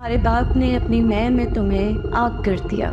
हमारे बाप ने अपनी मैं में तुम्हें आग कर दिया।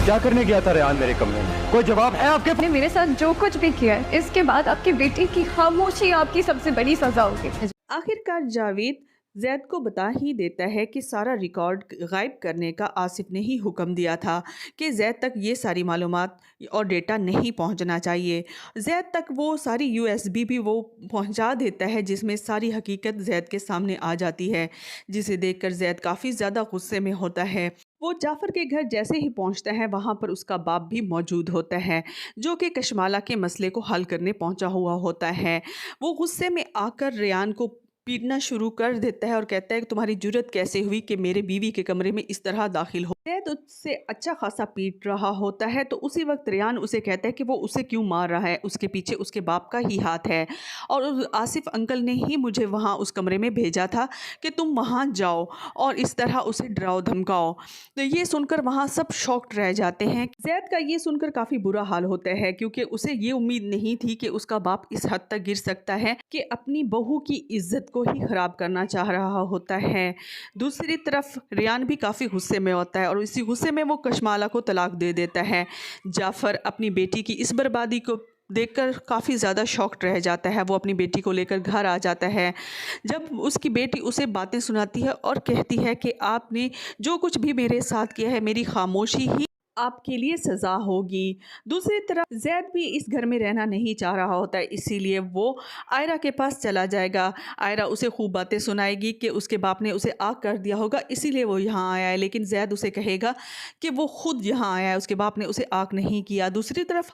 क्या करने गया था रेहान मेरे कमरे में? कोई जवाब है आपके? आपने मेरे साथ जो कुछ भी किया है, इसके बाद आपकी बेटी की खामोशी आपकी सबसे बड़ी सजा होगी। आखिरकार जावेद जैद को बता ही देता है कि सारा रिकॉर्ड गायब करने का आसिफ ने ही हुक्म दिया था कि जैद तक ये सारी मालूमात और डेटा नहीं पहुंचना चाहिए। जैद तक वो सारी यूएसबी भी वो पहुंचा देता है जिसमें सारी हकीकत जैद के सामने आ जाती है, जिसे देखकर जैद काफ़ी ज़्यादा गुस्से में होता है। वो जाफ़र के घर जैसे ही पहुंचता है वहां पर उसका बाप भी मौजूद होता है, जो कि कशमाला के मसले को हल करने पहुंचा हुआ होता है। वो गुस्से में आकर रेयान को पीटना शुरू कर देता है और कहता है कि तुम्हारी जुर्रत कैसे हुई कि मेरे बीवी के कमरे में इस तरह दाखिल हो। जैद उससे अच्छा खासा पीट रहा होता है तो उसी वक्त रेयान उसे कहता है कि वो उसे क्यों मार रहा है, उसके पीछे उसके बाप का ही हाथ है और उस आसिफ अंकल ने ही मुझे वहाँ उस कमरे में भेजा था कि तुम वहाँ जाओ और इस तरह उसे डराओ धमकाओ। तो ये सुनकर वहाँ सब शॉक्ड रह जाते हैं। जैद का ये सुनकर काफ़ी बुरा हाल होता है क्योंकि उसे ये उम्मीद नहीं थी कि उसका बाप इस हद तक गिर सकता है कि अपनी बहू की इज्जत को ही ख़राब करना चाह रहा होता है। दूसरी तरफ रेयान भी काफ़ी गुस्से में होता है और इसी गुस्से में वो कशमाला को तलाक दे देता है। जाफ़र अपनी बेटी की इस बर्बादी को देखकर काफ़ी ज़्यादा शॉक्ड रह जाता है। वो अपनी बेटी को लेकर घर आ जाता है। जब उसकी बेटी उसे बातें सुनाती है और कहती है कि आपने जो कुछ भी मेरे साथ किया है, मेरी खामोशी ही आपके लिए सज़ा होगी। दूसरी तरफ जैद भी इस घर में रहना नहीं चाह रहा होता है, इसीलिए वो आयरा के पास चला जाएगा। आयरा उसे खूब बातें सुनाएगी कि उसके बाप ने उसे आग कर दिया होगा, इसीलिए वो यहाँ आया है, लेकिन जैद उसे कहेगा कि वो खुद यहाँ आया है, उसके बाप ने उसे आग नहीं किया। दूसरी तरफ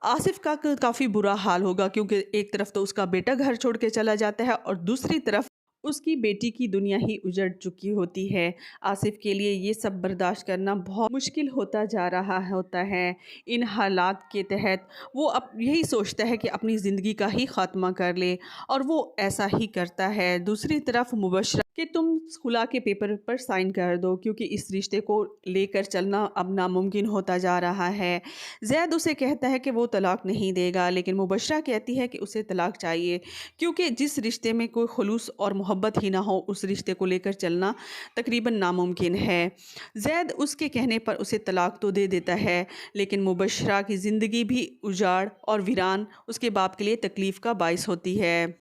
आसिफ का काफ़ी बुरा हाल होगा क्योंकि एक तरफ तो उसका बेटा घर छोड़ के चला जाता है और दूसरी तरफ उसकी बेटी की दुनिया ही उजड़ चुकी होती है। आसिफ के लिए ये सब बर्दाश्त करना बहुत मुश्किल होता जा रहा होता है। इन हालात के तहत वो अब यही सोचता है कि अपनी ज़िंदगी का ही ख़ात्मा कर ले और वो ऐसा ही करता है। दूसरी तरफ मुबशरा कि तुम खुला के पेपर पर साइन कर दो क्योंकि इस रिश्ते को लेकर चलना अब नामुमकिन होता जा रहा है। जैद उसे कहता है कि वो तलाक नहीं देगा, लेकिन मुबशरा कहती है कि उसे तलाक चाहिए क्योंकि जिस रिश्ते में कोई खुलूस और मोहब्बत ही ना हो उस रिश्ते को लेकर चलना तकरीबन नामुमकिन है। जैद उसके कहने पर उसे तलाक तो दे देता है, लेकिन मुबशरा की ज़िंदगी भी उजाड़ और वीरान उसके बाप के लिए तकलीफ़ का बाइस होती है।